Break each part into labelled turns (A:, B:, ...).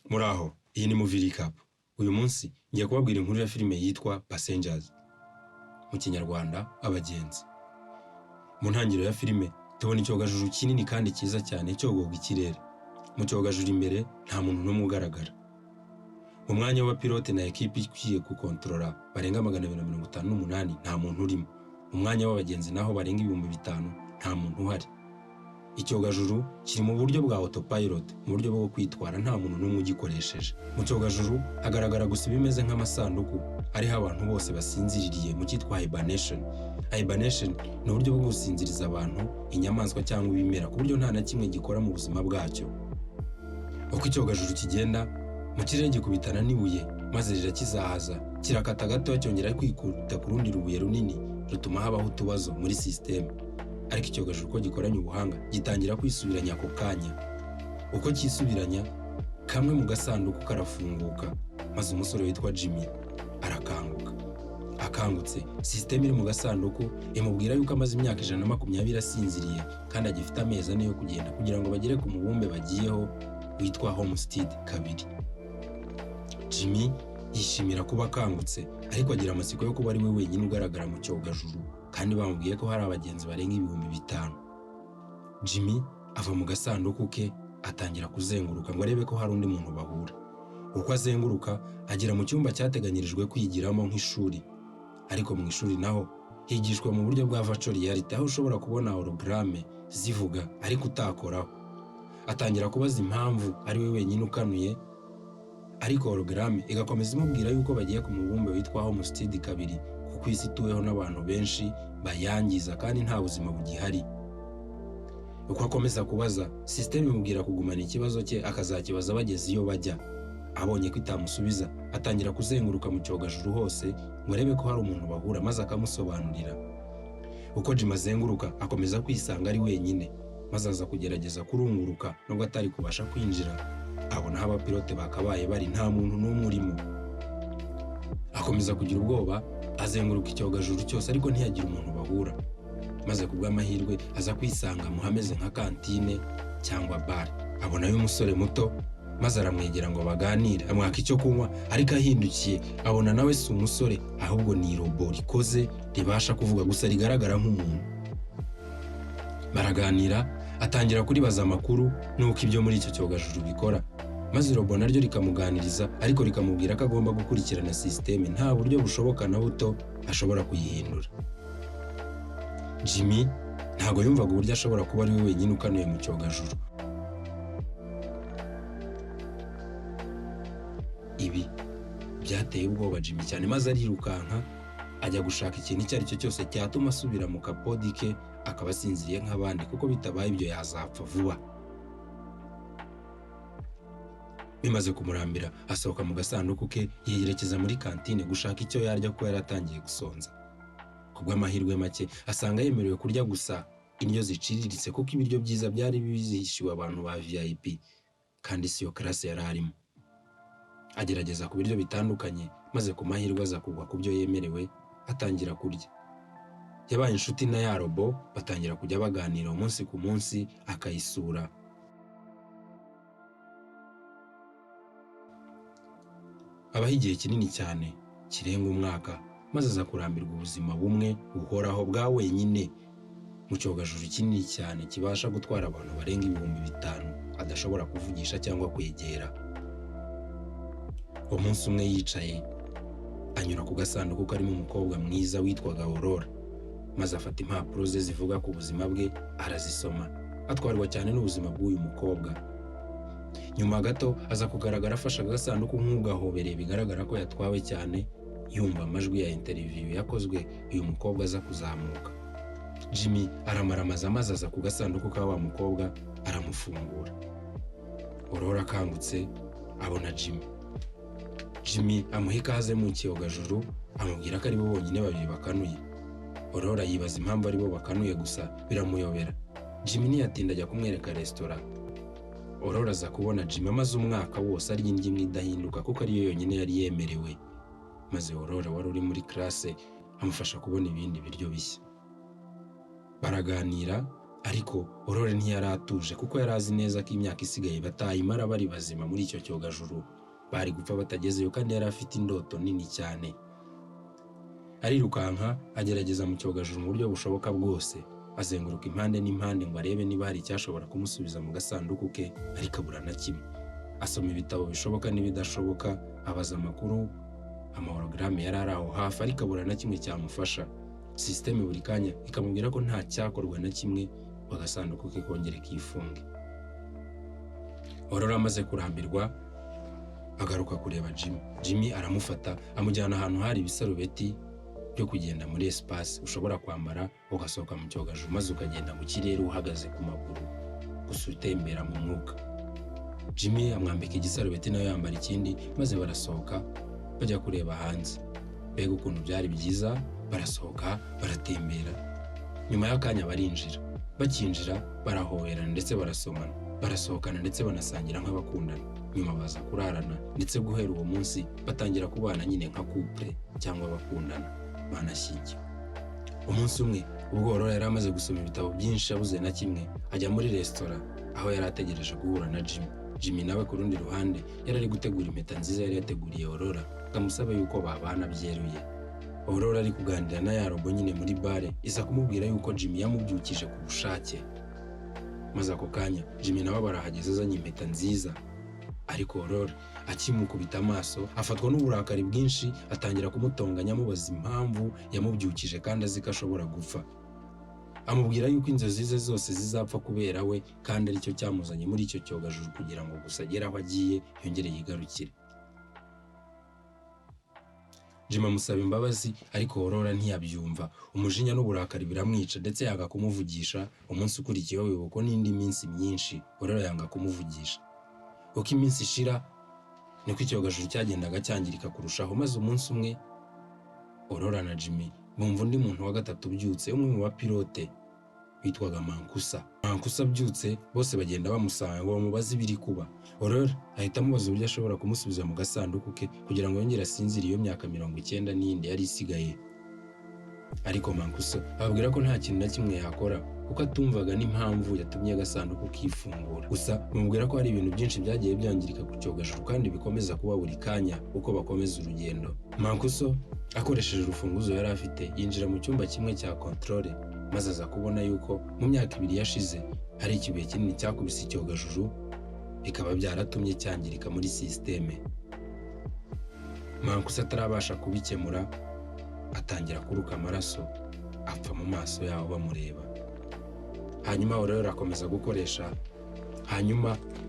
A: Muraho, iyi ni Movie Recap. Uyu munsi ngiye kubabwira inkuru ya filime yitwa Passengers. Mu Kinyarwanda, abagenzi. Mu ntangiriro ya filime, tubona icyogajuru kinini kandi cyiza cyane cyogoga ikirere. Mu cyogajuru imbere, nta muntu n'umwe ugaragara. Mu mwanya w'abapilote na ekipi ikwiye gukontorora barenga 258 nta muntu urimo. Mu mwanya w'abagenzi naho barenga 5000 nta muntu uhari. Icyogajuru kiri mu buryo bwa autopilot, mu buryo bwo kwitwara nta muntu n'umwe ugikoresheje. Mu cyogajuru hagaragara gusa bimeze nk'amasanduku ariho abantu bose basinziririye mu cyitwa hibernation. Hibernation ni uburyo bwo gusinziriza abantu, inyamaswa cyangwa ibimera ku buryo nta na kimwe gikora mu buzima bwacyo. Uko icyogajuru kigenda mu kirere gikubitana n'ibuye maze rirakizahaza, kirakata gato cyongera kwikuta ku rundi rubuye runini rutuma habaho utubazo muri system. Ariko icyogajuru ko gikoranye ubuhanga gitangira kwisubiranya ako kanya. Uko kisubiranya, kamwe mu gasanduku karafunguka maze umusore witwa Jimmy arakanguka. Akangutse, system iri mu gasanduku imubwira yuko amaze imyaka 120 asinziriye kandi agifite amezi ane yo kugenda kugira ngo bagere ku mubumbe bagiyeho witwa Homestead 2. Jimmy yishimira kuba akangutse, ariko agira amatsiko yo kuba ari we wenyine ugaragara mu cyogajuru kandi bamubwiye ko hari abagenzi barenga 5000. Jimmy ava mu gasanduku ke atangira kuzenguruka ngo arebe ko hari undi muntu bahura. Uko azenguruka agera mu cyumba cyateganyirijwe kwigiramo nk'ishuri, ariko mu ishuri naho higishwa mu buryo bwa virtual reality aho ushobora kubona hologramme zivuga ariko utakoraho. Atangira kubaza impamvu ari we wenyine ukanuye, ariko hologramme igakomeza imubwira yuko bagiye ku mubumbe witwa Homestead 2 kuko isi ituweho n'abantu benshi bayangiza kandi nta buzima bugihari. Uko akomeza kubaza, system imubwira kugumana ikibazo cye akazakibaza bageze iyo bajya. Abonye ko itamusubiza, atangira kuzenguruka mu cyogajuru hose ngo arebe ko hari umuntu bahura maze akamusobanurira. Uko Jimmy azenguruka akomeza kwisanga ari wenyine, maze aza kugerageza kurunguruka nubwo atari kubasha kwinjira. Abona aho abapilote bakabaye bari nta muntu n'umwe urimo. Akomeza kugira ubwoba, azenguruka icyogajuru cyose ariko ntiyagira umuntu bahura. Maze kubw'amahirwe aza kwisanga mu hameze nka kantine cyangwa bar. Abonayo umusore muto maze aramwegera ngo baganire, amwaka icyo kunywa, ariko ahindukiye abona nawe si umusore ahubwo ni robo rikoze ribasha kuvuga gusa rigaragara nk'umuntu. Baraganira, atangira kuribaza amakuru nuko ibyo muri icyo cyogajuru bikora, maze robo naryo rikamuganiriza ariko rikamubwira ko agomba gukurikirana system nta buryo bushoboka na buto ashobora kuyihindura. Jimmy ntago yumvaga uburyo ashobora kuba ari we wenyine ukanuye mu cyogajuru. Ibi byateye ubwoba Jimmy cyane maze arirukanka ajya gushaka ikintu icyo ari cyo cyose cyatuma asubira mu kapodi ke akaba asinziriye nk'abandi kuko bitabaye ibyo yazapfa vuba. Bimaze kumurambira, asohoka mu gasanduku ke yerekeza muri kantine gushaka icyo yarya ko yaratangiye gusonza. Kubw'amahirwe make asanga yemerewe kurya gusa indyo ziciriritse kuko ibiryo byiza byari bizihishiwe abantu ba VIP kandi siyo classe yari arimo. Agerageza ku biryo bitandukanye maze ku mahirwe aza kugwa ku byo yemerewe atangira kurya. Yabaye inshuti na ya robo, batangira kujya baganira umunsi ku munsi akayisura. Abaho igihe kinini cyane kirenga umwaka maze aza kurambirwa ubuzima bumwe buhoraho bwa wenyine mu cyogajuru kinini cyane kibasha gutwara abantu barenga 5000 adashobora kuvugisha cyangwa kwegera. Umunsi umwe yicaye anyura ku gasanduku karimo umukobwa mwiza witwaga Aurora, maze afata impapuro ze zivuga ku buzima bwe arazisoma, atwarwa cyane n'ubuzima bw'uyu mukobwa. Nyuma gato aza kugaragara afasha agasanduku nk'ugahobereye bigaragara ko yatwawe cyane, yumva amajwi ya interview yakozwe uyu mukobwa aza kuzamuka. Jimmy aramaramaza maze aza ku gasanduku ka wa mukobwa aramufungura. Aurora akangutse abona Jimmy amuha ikaze mu cyogajuru amubwira ko ari bo bonyine babiri bakanuye. Aurora yibaza impamvu ari bo bakanuye gusa biramuyobera. Jimmy ntiyatinda ajya kumwereka restaurant. Aurora aza kubona Jimmy amaze umwaka wose arya indyo imwe idahinduka kuko ariyo yonyine yari yemerewe. Maze Aurora wari uri muri classe amufasha kubona ibindi biryo bishya. Baraganira ariko Aurore ntiyari atuje kuko yari azi neza ko imyaka isigaye batayimara bari bazima muri icyo cyogajuru, bari gupfa batagezeyo kandi yari afite indoto nini cyane. Arirukanka agerageza mu cyogajuru mu buryo bushoboka bwose, azenguruka impande n'impande ngo arebe niba hari icyashobora kumusubiza mu gasanduku ke, ariko abura na kimwe. Asoma ibitabo bishoboka n'ibidashoboka, abaza amakuru, amahorogaramu yari ari aho hafi, ariko abura na kimwe cyamufasha. Sisiteme buri kanya ikamubwira ko nta cyakorwa na kimwe ngo agasanduku ke kongere kifunge. Aurore amaze kurambirwa agaruka kureba Jimmy. Jimmy aramufata amujyana ahantu hari ibisarubeti byo kugenda muri espace ushobora kwambara ugasohoka mu cyogajuru maze ukagenda mu kirere uhagaze ku maguru gusa utembera mu mwuka. Jimmy amwambika igisarubeti nawe yambara ikindi maze barasohoka bajya kureba hanze. Mbega ukuntu byari byiza, barasohoka baratembera. Nyuma y'akanya barinjira. Bakinjira barahoberana ndetse barasomana, barasohokana ndetse banasangira nk'abakundana. Nyuma baza kurarana ndetse guhera uwo munsi batangira kubana nyine nka couple cyangwa abakundana banashyingiwe. Umunsi umwe ubwo Aurore yari amaze gusoma ibitabo byinshi abuze na kimwe, ajya muri resitora aho yari ategereje guhura na Jimmy. Jimmy nawe ku rundi ruhande yari ari gutegura impeta nziza yari yateguriye Aurore, akamusaba yuko babana byeruye. Aurore ari kuganira na ya robo nyine muri bare, iza kumubwira yuko Jimmy yamubyukije ku bushake. Maze ako kanya Jimmy nawe barahageze azanye impeta nziza, ariko Aurore akimukubita amaso afatwa n'uburakari bwinshi, atangira kumutonganya amubaza impamvu yamubyukije kandi azi ko ashobora gupfa. Amubwira yuko inzozi ze zose zizapfa kubera we kandi aricyo cyamuzanye muri icyo cyogajuru kugira ngo gusa agere aho agiye yongere yigarukire. Jimmy amusaba imbabazi ariko Aurore ntiyabyumva. Umujinya n'uburakari biramwica ndetse yanga kumuvugisha. Umunsi ukurikiyeho wibuka n'indi minsi myinshi Aurore yanga kumuvugisha. Uko iminsi ishira niko icyogajuru cyagendaga cyangirika kurushaho, maze umunsi umwe Aurore na Jimmy bumva undi muntu wa gatatu ubyutse, umwe mu bapilote witwaga Mankusa. Mankusa abyutse bose bagenda bamusanga ngo bamubaze ibiri kuba. Aurore ahita amubaza uburyo ashobora kumusubiza mu gasanduku ke kugira ngo yongere asinzire iyo myaka 90 n'indi yari isigaye. Ariko Mankusa ababwira ko nta kintu na kimwe yakora kuko atumvaga n'impamvu yatumye agasanduku kifungura. Gusa bamubwira ko hari ibintu byinshi byagiye byangirika ku cyogajuru kandi bikomeza kuba buri kanya uko bakomeza urugendo. Mankusa akoresheje urufunguzo yari afite yinjira mu cyumba kimwe cya controle, maze aza kubona yuko mu myaka 2 yashize hari ikibuye kinini cyakubise icyogajuru bikaba byaratumye cyangirika muri sisiteme. Mankusa atarabasha kubikemura atangira kuruka amaraso apfa mu maso yabo bamureba. Hanyuma Aurore akomeza gukoresha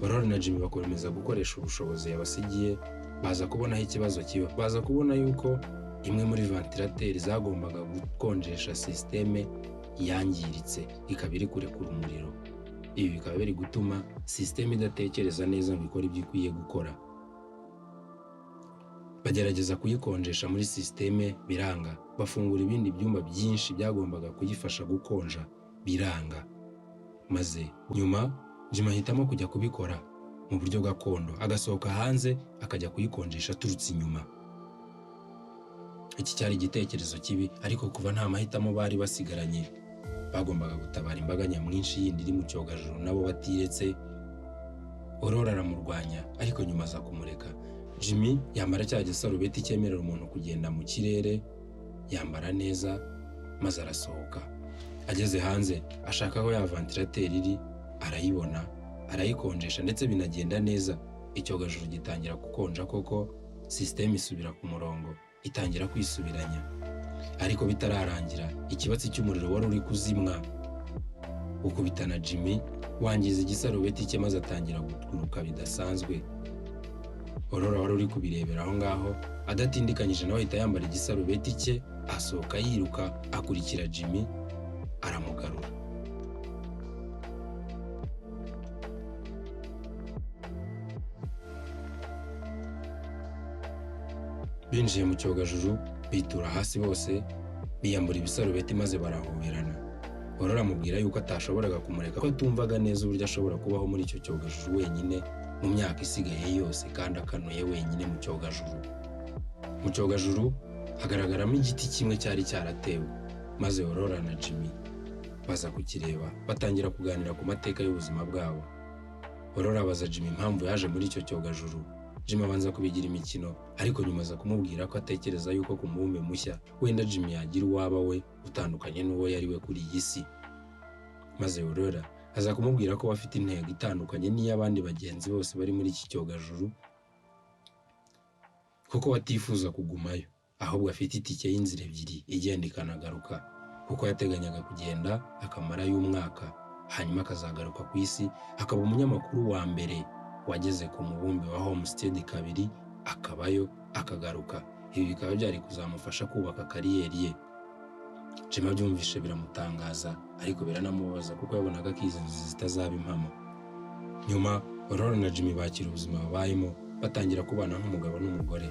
A: Aurore na Jimmy bakomeza gukoresha ubushobozi yabasigiye. Baza kubonaho ikibazo kiba, baza kubona yuko imwe muri ventilateri zagombaga gukonjesha sisiteme yangiritse ikaba iri kurekura umuriro. Ibi bikaba biri gutuma sisiteme idatekereza neza ngo ikore ibyo ikwiye gukora. Bagerageza kuyikonjesha muri sisiteme biranga, bafungura ibindi byumba byinshi byagombaga kuyifasha gukonja biranga. Maze nyuma Jimmy ahitamo kujya kubikora mu buryo gakondo, agasohoka hanze akajya kuyikonjesha aturutse inyuma. Iki cyari igitekerezo kibi, ariko kuva nta mahitamo bari basigaranye bagombaga gutabara imbaga nyamwinshi yindi iri mu cyogajuru nabo batiretse. Aurore aramurwanya ariko nyuma aza kumureka. Jimmy yambara cya gisarubeti cyemerera umuntu kugenda mu kirere, yambara neza maze arasohoka. Ageze hanze ashaka aho ya ventilateri iri, arayibona, arayikonjesha ndetse binagenda neza. Icyogajuru gitangira gukonja koko, sisiteme isubira ku murongo, itangira kwisubiranya. Ariko bitararangira ikibatsi cy'umuriro wari uri kuzimwa ukubitana Jimmy, wangiza igisarubeti cye maze atangira guturuka bidasanzwe. Aurore wari uri kubirebera aho ngaho adatindikanyije nawe ahita yambara igisarubeti cye, asohoka yiruka akurikira Jimmy aramugarura. Binjiye mu cyogajuru bitura hasi bose, biyambura ibisarubeti maze barahoberana. Aurore amubwira yuko atashoboraga kumureka ko atumvaga neza uburyo ashobora kubaho muri icyo cyogajuru wenyine mu myaka isigaye yose kandi akanuye wenyine mu cyogajuru. Mu cyogajuru hagaragaramo igiti kimwe cyari cyaratewe, maze Aurore na Jimmy baza kukireba batangira kuganira ku mateka y'ubuzima bwabo. Aurora abaza Jimmy impamvu yaje muri icyo cyogajuru. Jimmy abanza kubigira imikino, ariko nyuma aza kumubwira ko atekereza yuko ku mubumbe mushya wenda Jimmy yagira uwaba we utandukanye n'uwo yari we kuri iyi si. Maze Aurora aza kumubwira ko bafite intego itandukanye n'iy'abandi bagenzi bose bari muri iki cyogajuru, kuko batifuza kugumayo, ahubwo afite itike y'inzira ebyiri igenda ikanagaruka, kuko yateganyaga kugenda akamarayo umwaka, hanyuma akazagaruka ku isi akaba umunyamakuru wa mbere wageze ku mubumbe wa Homestead 2, akabayo akagaruka. Ibi bikaba byari kuzamufasha kubaka kariyeri ye. Jimmy abyumvishe biramutangaza, ariko biranamubaza kuko yabonaga ko izi nzozi zitazaba impamo. Nyuma Aurora na Jimmy bakira ubuzima babayemo, batangira kubana nk'umugabo n'umugore.